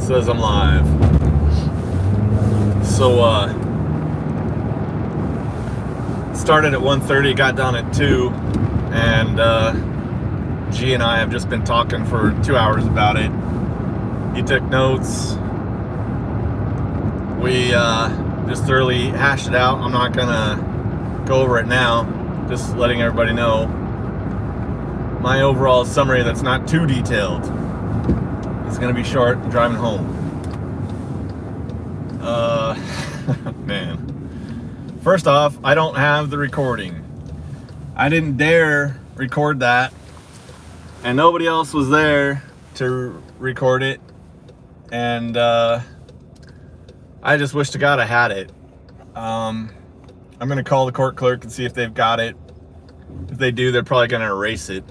says I'm live. So, started at 1:30, got done at 2, and G and I have just been talking for 2 hours about it. He took notes. We just thoroughly hashed it out. I'm not gonna go over it now, just letting everybody know my overall summary that's not too detailed. It's gonna be short. I'm driving home. Man. First off, I don't have the recording. I didn't dare record that, and nobody else was there to record it, and I just wish to God I had it. I'm gonna call the court clerk and see if they've got it. If they do, they're probably gonna erase it.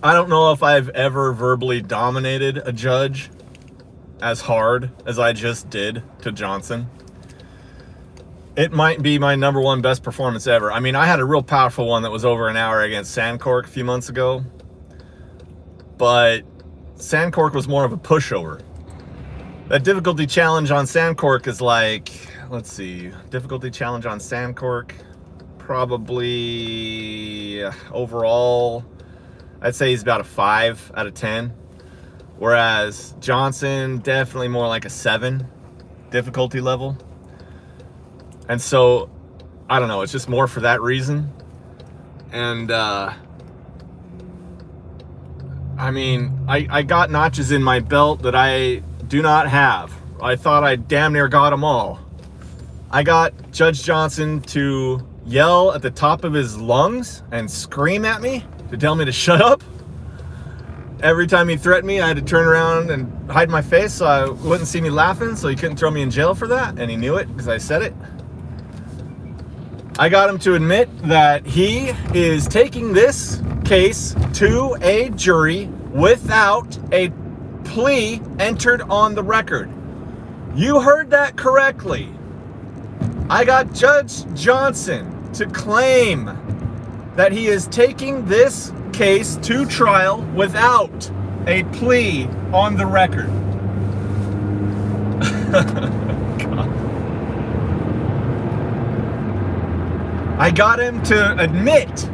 I don't know if I've ever verbally dominated a judge as hard as I just did to Johnson. It might be my #1 best performance ever. I mean, I had a real powerful one that was over an hour against Sandcork a few months ago, but Sandcork was more of a pushover. That difficulty challenge on Sandcork is like, let's see, difficulty challenge on Sandcork, probably overall, I'd say he's about a 5 out of 10. Whereas Johnson, definitely more like a 7 difficulty level. And so, I don't know, it's just more for that reason. And, I mean, I got notches in my belt that I do not have. I thought I damn near got them all. I got Judge Johnson to yell at the top of his lungs and scream at me to tell me to shut up. Every time he threatened me, I had to turn around and hide my face so I wouldn't see me laughing, so he couldn't throw me in jail for that, and he knew it because I said it. I got him to admit that he is taking this case to a jury without a plea entered on the record. You heard that correctly. I got Judge Johnson to claim that he is taking this case to trial without a plea on the record. God. I got him to admit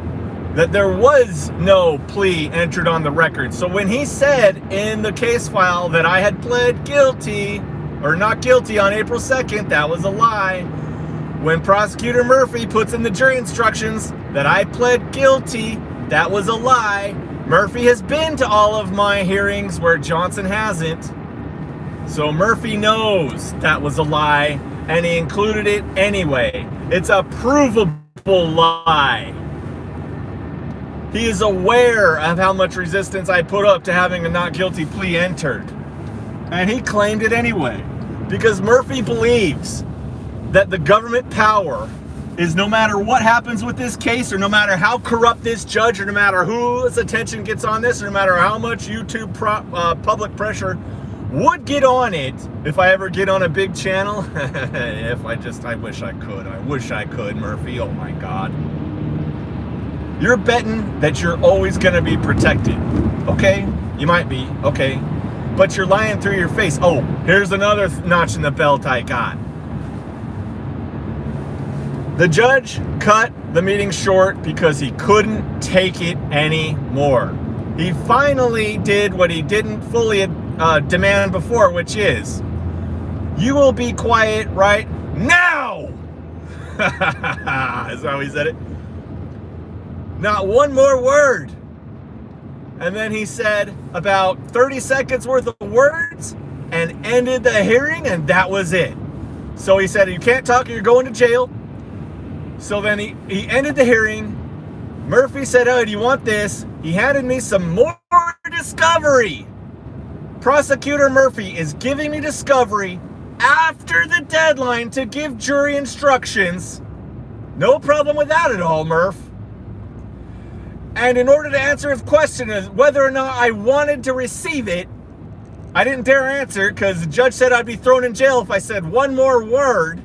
that there was no plea entered on the record. So when he said in the case file that I had pled guilty or not guilty on April 2nd, that was a lie. When Prosecutor Murphy puts in the jury instructions that I pled guilty, that was a lie. Murphy has been to all of my hearings where Johnson hasn't. So Murphy knows that was a lie, and he included it anyway. It's a provable lie. He is aware of how much resistance I put up to having a not guilty plea entered. And he claimed it anyway. Because Murphy believes that the government power is, no matter what happens with this case, or no matter how corrupt this judge, or no matter whose attention gets on this, or no matter how much YouTube public pressure would get on it, if I ever get on a big channel, I wish I could. I wish I could, Murphy. Oh my God. You're betting that you're always going to be protected. Okay? You might be. Okay. But you're lying through your face. Oh, here's another notch in the belt I got. The judge cut the meeting short because he couldn't take it anymore. He finally did what he didn't fully demand before, which is, you will be quiet right now! Is that how he said it? Not one more word. And then he said about 30 seconds worth of words and ended the hearing, and that was it. So he said, you can't talk or you're going to jail. So then he ended the hearing. Murphy said, oh, do you want this? He handed me some more discovery. Prosecutor Murphy is giving me discovery after the deadline to give jury instructions. No problem with that at all, Murph. And in order to answer his question as whether or not I wanted to receive it, I didn't dare answer because the judge said I'd be thrown in jail if I said one more word.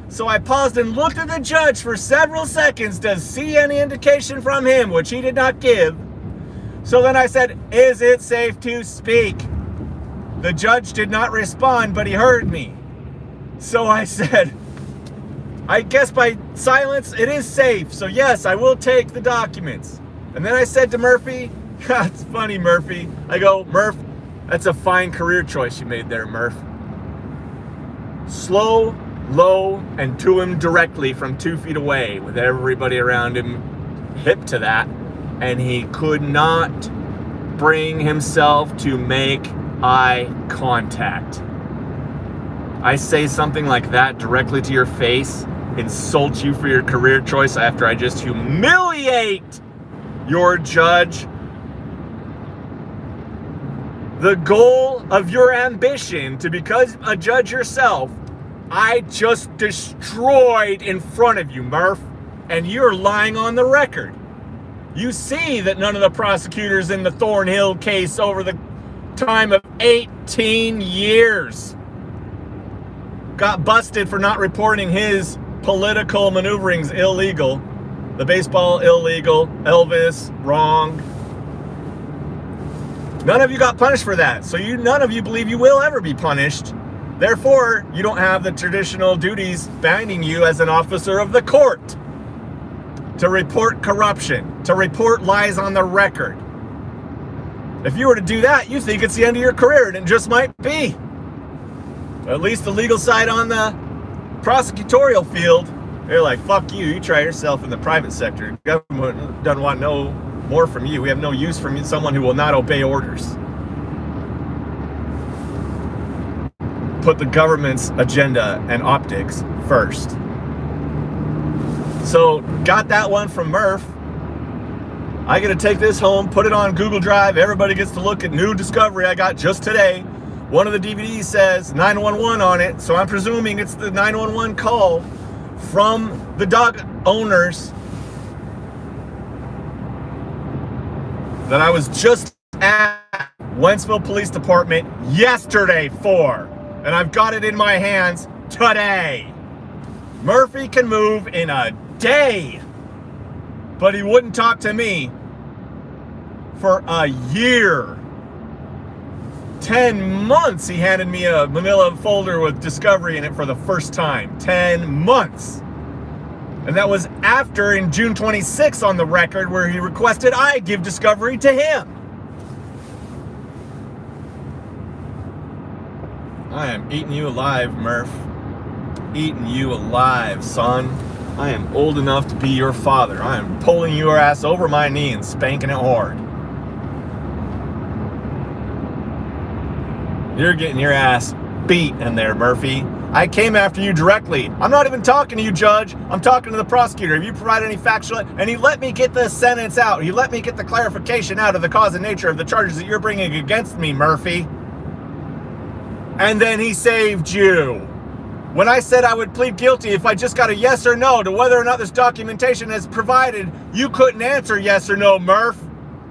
So I paused and looked at the judge for several seconds to see any indication from him, which he did not give. So then I said, is it safe to speak? The judge did not respond, but he heard me. So I said, I guess by silence, it is safe. So yes, I will take the documents. And then I said to Murphy, it's funny, Murphy. I go, Murph, that's a fine career choice you made there, Murph. Slow, low, and to him directly from 2 feet away with everybody around him hip to that. And he could not bring himself to make eye contact. I say something like that directly to your face, insult you for your career choice after I just humiliate your judge. The goal of your ambition to become a judge yourself, I just destroyed in front of you, Murph, and you're lying on the record. You see that none of the prosecutors in the Thornhill case over the time of 18 years got busted for not reporting his political maneuverings illegal. The baseball illegal, Elvis wrong. None of you got punished for that. So none of you believe you will ever be punished. Therefore, you don't have the traditional duties binding you as an officer of the court to report corruption, to report lies on the record. If you were to do that, you think it's the end of your career, and it just might be. At least the legal side on the prosecutorial field, they're like, fuck you, you try yourself in the private sector. Government doesn't want no more from you. We have no use from someone who will not obey orders. Put the government's agenda and optics first. So, got that one from Murph. I get to take this home, put it on Google Drive. Everybody gets to look at new discovery I got just today. One of the DVDs says 911 on it, so I'm presuming it's the 911 call from the dog owners that I was just at Wentzville Police Department yesterday for. And I've got it in my hands today. Murphy can move in a day, but he wouldn't talk to me for a year. 10 months he handed me a manila folder with discovery in it for the first time. 10 months. And that was after, in June 26th on the record, where he requested I give discovery to him. I am eating you alive, Murph. Eating you alive, son. I am old enough to be your father. I am pulling your ass over my knee and spanking it hard. You're getting your ass beat in there, Murphy. I came after you directly. I'm not even talking to you, Judge. I'm talking to the prosecutor. Have you provided any factual... And he let me get the sentence out. He let me get the clarification out of the cause and nature of the charges that you're bringing against me, Murphy. And then he saved you. When I said I would plead guilty if I just got a yes or no to whether or not this documentation is provided, you couldn't answer yes or no, Murph.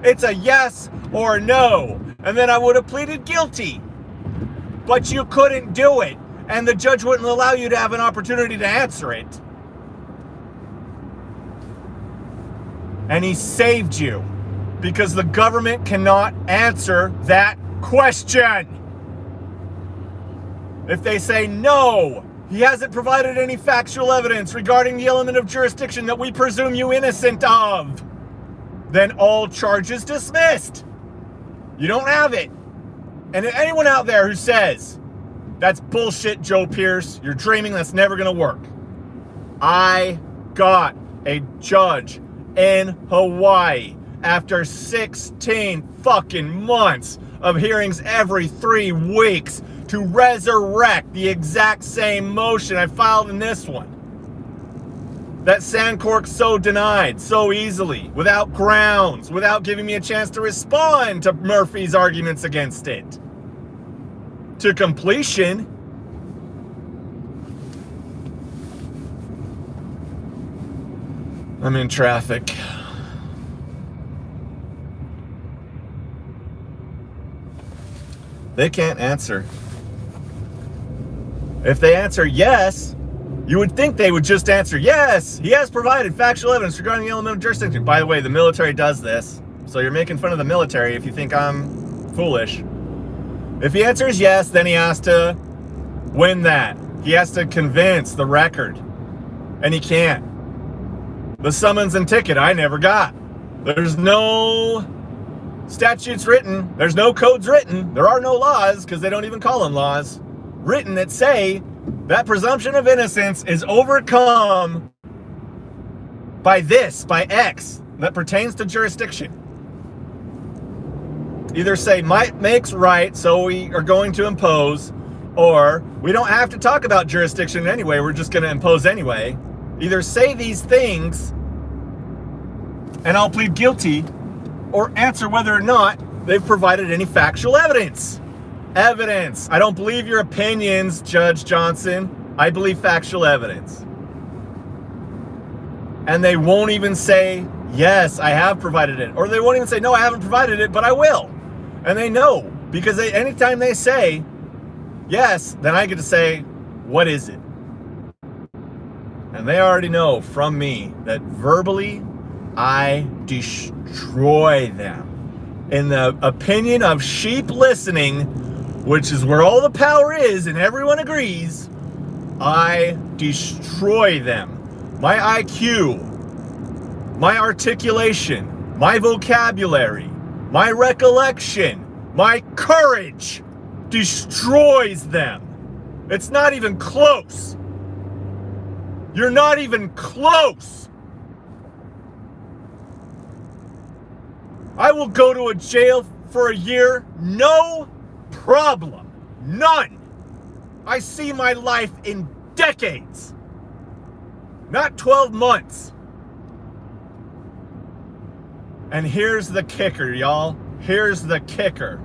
It's a yes or no. And then I would have pleaded guilty. But you couldn't do it. And the judge wouldn't allow you to have an opportunity to answer it. And he saved you. Because the government cannot answer that question. If they say no, he hasn't provided any factual evidence regarding the element of jurisdiction that we presume you innocent of, then all charges dismissed. You don't have it. And anyone out there who says, that's bullshit, Joe Pierce, you're dreaming, that's never gonna work. I got a judge in Hawaii after 16 fucking months of hearings every 3 weeks to resurrect the exact same motion I filed in this one. That Sandcork so denied so easily, without grounds, without giving me a chance to respond to Murphy's arguments against it. To completion. I'm in traffic. They can't answer. If they answer yes, you would think they would just answer yes. He has provided factual evidence regarding the element of jurisdiction. By the way, the military does this. So you're making fun of the military if you think I'm foolish. If he answers yes, then he has to win that. He has to convince the record. And he can't. The summons and ticket I never got. There's no statutes written. There's no codes written. There are no laws, because they don't even call them laws, written that say that presumption of innocence is overcome by this, by X, that pertains to jurisdiction. Either say might makes right, so we are going to impose, or we don't have to talk about jurisdiction anyway, we're just going to impose anyway. Either say these things and I'll plead guilty, or answer whether or not they've provided any factual evidence. Evidence. I don't believe your opinions, Judge Johnson. I believe factual evidence. And they won't even say, yes, I have provided it. Or they won't even say, no, I haven't provided it, but I will. And they know, because anytime they say yes, then I get to say, what is it? And they already know from me that verbally I destroy them. In the opinion of sheep listening, which is where all the power is and everyone agrees, I destroy them. My IQ, my articulation, my vocabulary, my recollection, my courage destroys them. It's not even close. You're not even close. I will go to a jail for a year, no problem. None. I see my life in decades, not 12 months. And here's the kicker, y'all. Here's the kicker.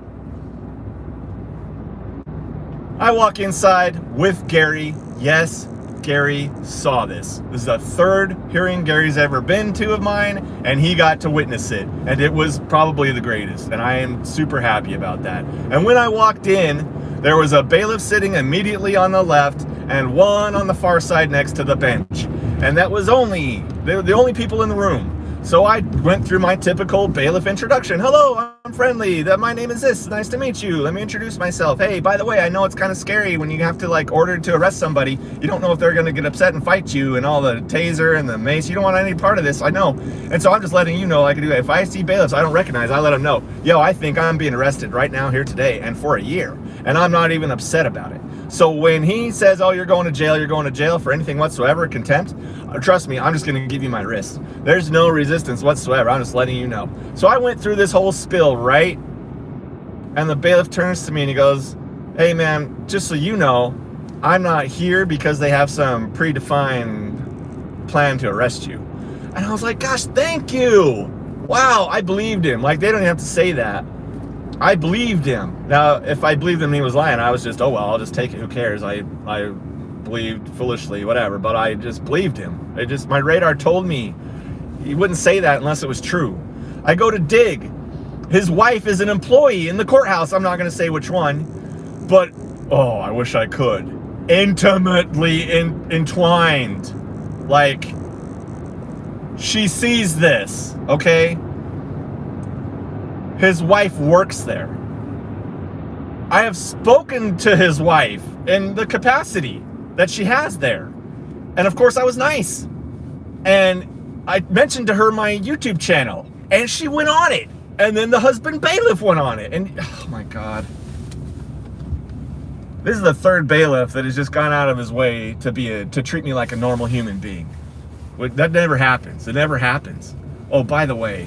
I walk inside with Gary. Yes, Gary saw this. This is the third hearing Gary's ever been to of mine, and he got to witness it. And it was probably the greatest, and I am super happy about that. And when I walked in, there was a bailiff sitting immediately on the left and one on the far side next to the bench. And that was they were the only people in the room. So I went through my typical bailiff introduction. Hello, I'm friendly. My name is this. Nice to meet you. Let me introduce myself. Hey, by the way, I know it's kind of scary when you have to order to arrest somebody. You don't know if they're going to get upset and fight you and all the taser and the mace. You don't want any part of this. I know. And so I'm just letting you know I can do that. If I see bailiffs I don't recognize, I let them know. Yo, I think I'm being arrested right now here today and for a year. And I'm not even upset about it. So when he says, oh, you're going to jail for anything whatsoever, contempt, trust me, I'm just going to give you my wrist. There's no resistance whatsoever. I'm just letting you know. So I went through this whole spill, right? And the bailiff turns to me and he goes, hey, man, just so you know, I'm not here because they have some predefined plan to arrest you. And I was like, gosh, thank you. Wow, I believed him. They don't even have to say that. I believed him. Now, if I believed him he was lying, I was just, oh, well, I'll just take it. Who cares? I believed foolishly, whatever. But I just believed him. My radar told me he wouldn't say that unless it was true. I go to dig. His wife is an employee in the courthouse. I'm not going to say which one. But, oh, I wish I could. Intimately entwined. She sees this, okay? His wife works there. I have spoken to his wife in the capacity that she has there. And of course I was nice. And I mentioned to her my YouTube channel and she went on it. And then the husband bailiff went on it. And oh my God. This is the third bailiff that has just gone out of his way to treat me like a normal human being. That never happens. It never happens. Oh, by the way,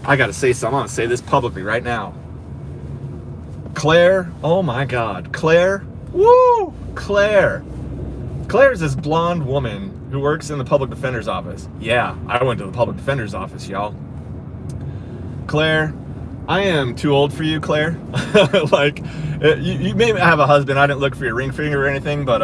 I gotta say something. I'm gonna say this publicly right now. Claire, oh my God, Claire, woo, Claire. Claire's this blonde woman who works in the public defender's office. Yeah, I went to the public defender's office, y'all. Claire, I am too old for you, Claire. You may have a husband. I didn't look for your ring finger or anything, but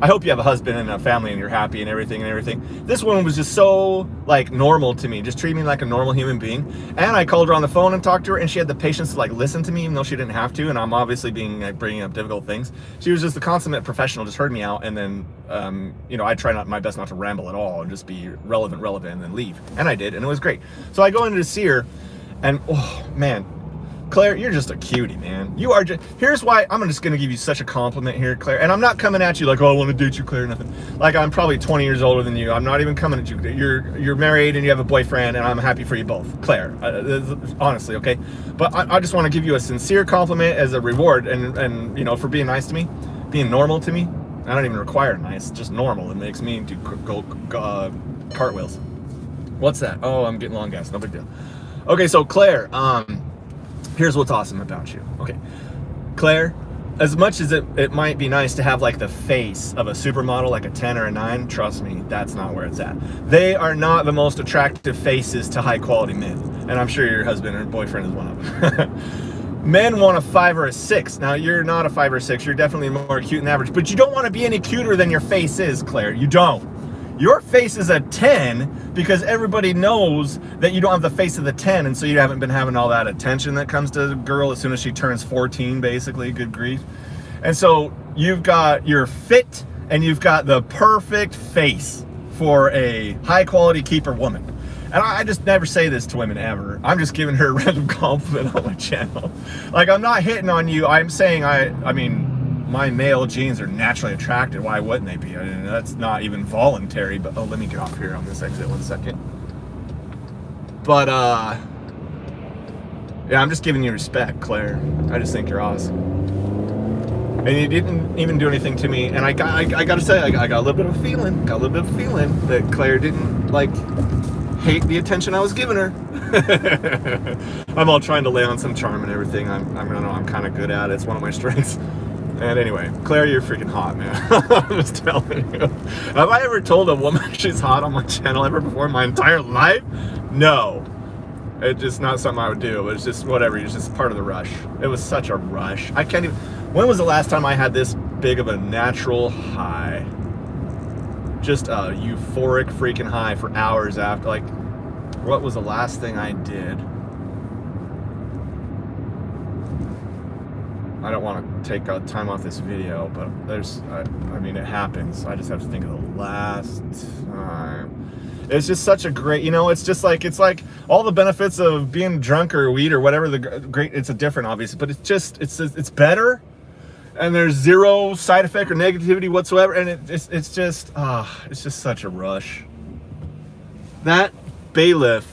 I hope you have a husband and a family and you're happy and everything. This woman was just so normal to me, just treating me like a normal human being. And I called her on the phone and talked to her, and she had the patience to listen to me even though she didn't have to. And I'm obviously bringing up difficult things. She was just a consummate professional, just heard me out. And then, I try my best not to ramble at all and just be relevant and then leave. And I did, and it was great. So I go in to see her, And oh man, Claire, you're just a cutie, man. You are just, here's why I'm just gonna give you such a compliment here, Claire. And I'm not coming at you like, oh, I want to date you, Claire, nothing. Like, I'm probably 20 years older than you. I'm not even coming at you. You're married and you have a boyfriend, and I'm happy for you both, Claire. Honestly, okay? But I just want to give you a sincere compliment as a reward, and you know, for being nice to me, being normal to me. I don't even require nice, just normal. It makes me do cartwheels. What's that? Oh, I'm getting long gas, no big deal. Okay, so Claire, here's what's awesome about you. Okay, Claire, as much as it might be nice to have like the face of a supermodel, like a 10 or a 9, trust me, that's not where it's at. They are not the most attractive faces to high quality men. And I'm sure your husband or boyfriend is one of them. Men want a 5 or a 6. Now, you're not a 5 or 6. You're definitely more cute than average. But you don't want to be any cuter than your face is, Claire. You don't. Your face is a 10 because everybody knows that you don't have the face of the 10, and so you haven't been having all that attention that comes to a girl as soon as she turns 14, basically. Good grief. And so you've got your fit, and you've got the perfect face for a high-quality keeper woman. And I just never say this to women ever. I'm just giving her a random compliment on my channel. Like, I'm not hitting on you. I'm saying I mean, my male genes are naturally attracted. Why wouldn't they be? I mean, that's not even voluntary. But oh, let me get off here on this exit 1 second. But yeah, I'm just giving you respect, Claire. I just think you're awesome. And you didn't even do anything to me. And I gotta say, I got a little bit of a feeling. Got a little bit of a feeling that Claire didn't like hate the attention I was giving her. I'm all trying to lay on some charm and everything. I'm kind of good at it. It's one of my strengths. And anyway, Claire, you're freaking hot, man. I'm just telling you. Have I ever told a woman she's hot on my channel ever before in my entire life? No. It's just not something I would do. It's just whatever. It's just part of the rush. It was such a rush. I can't even. When was the last time I had this big of a natural high? Just a euphoric freaking high for hours after. Like, what was the last thing I did? I don't want to take time off this video, but I mean, it happens. I just have to think of the last time. It's just such a great, you know, it's like all the benefits of being drunk or weed or whatever, it's a different, obviously, but it's better. And there's zero side effect or negativity whatsoever, and it's just such a rush. That bailiff,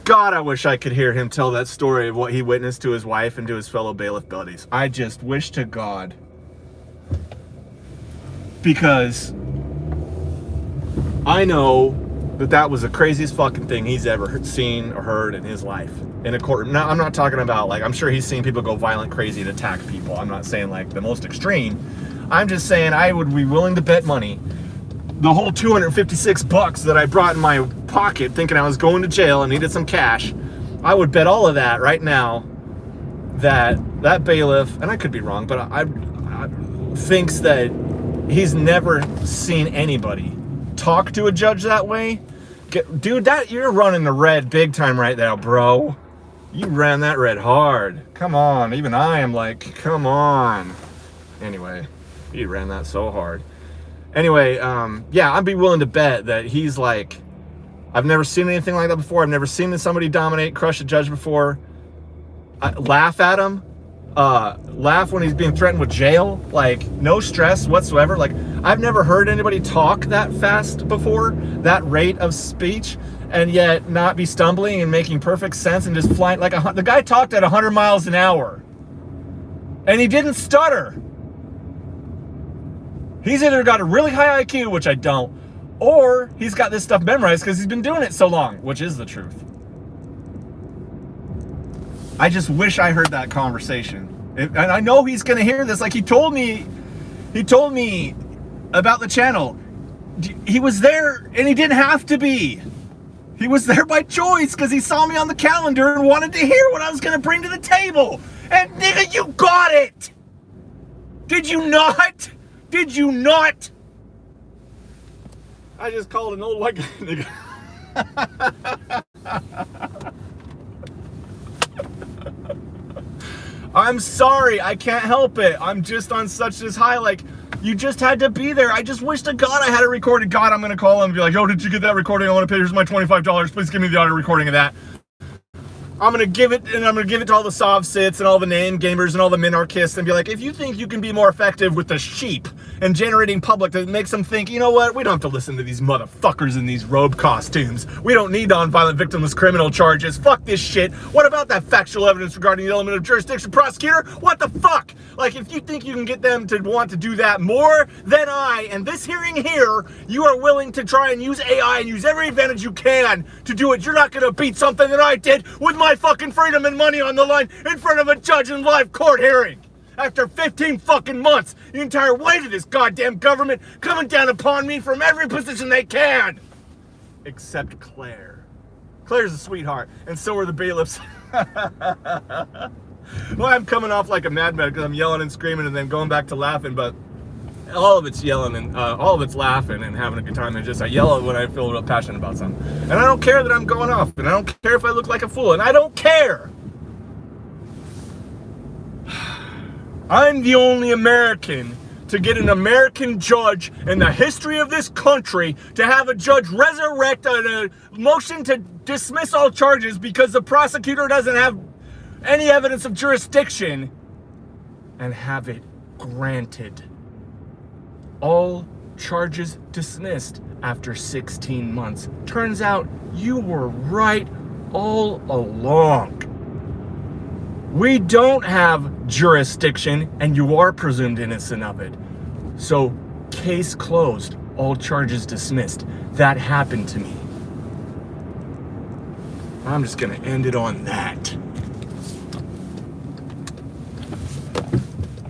God, I wish I could hear him tell that story of what he witnessed to his wife and to his fellow bailiff buddies. I just wish to God, because I know that was the craziest fucking thing he's ever seen or heard in his life. In a court. Now, I'm not talking about, like, I'm sure he's seen people go violent, crazy, and attack people. I'm not saying, like, the most extreme. I'm just saying I would be willing to bet money. The whole $256 that I brought in my pocket thinking I was going to jail and needed some cash, I would bet all of that right now that bailiff, and I could be wrong, but I thinks that he's never seen anybody talk to a judge that way. Dude, you're running the red big time right now, bro. You ran that red hard. Come on. Even I am like, come on. Anyway, he ran that so hard. Anyway, yeah, I'd be willing to bet that he's like, I've never seen anything like that before. I've never seen somebody dominate, crush a judge before. Laugh at him. Laugh when he's being threatened with jail. Like, no stress whatsoever. Like, I've never heard anybody talk that fast before, that rate of speech, and yet not be stumbling and making perfect sense and just flying. Like, the guy talked at 100 miles an hour, and he didn't stutter. He's either got a really high IQ, which I don't, or he's got this stuff memorized because he's been doing it so long, which is the truth. I just wish I heard that conversation. And I know he's going to hear this. Like, he told me about the channel. He was there, and he didn't have to be. He was there by choice because he saw me on the calendar and wanted to hear what I was going to bring to the table. And nigga, you got it. Did you not? Did you not? I just called an old white guy nigga. I'm sorry, I can't help it. I'm just on such this high, like, you just had to be there. I just wish to God I had it recorded. God, I'm gonna call him and be like, yo, did you get that recording? I want to pay, here's my $25. Please give me the audio recording of that. I'm gonna give it to all the soft sits and all the name gamers and all the minarchists and be like, if you think you can be more effective with the sheep and generating public that makes them think, you know what, we don't have to listen to these motherfuckers in these robe costumes. We don't need nonviolent victimless criminal charges. Fuck this shit. What about that factual evidence regarding the element of jurisdiction, prosecutor? What the fuck? Like, if you think you can get them to want to do that more than I, and this hearing here, you are willing to try and use AI and use every advantage you can to do it, you're not gonna beat something that I did with my fucking freedom and money on the line in front of a judge in live court hearing. After 15 fucking months, the entire weight of this goddamn government coming down upon me from every position they can. Except Claire. Claire's a sweetheart, and so are the bailiffs. Well, I'm coming off like a madman because I'm yelling and screaming and then going back to laughing, but all of it's yelling and all of it's laughing and having a good time. And just I yell when I feel real passionate about something. And I don't care that I'm going off, and I don't care if I look like a fool, and I don't care. I'm the only American to get an American judge in the history of this country to have a judge resurrect a motion to dismiss all charges because the prosecutor doesn't have any evidence of jurisdiction, and have it granted. All charges dismissed after 16 months. Turns out you were right all along. We don't have jurisdiction, and you are presumed innocent of it. So, case closed, all charges dismissed. That happened to me. I'm just gonna end it on that.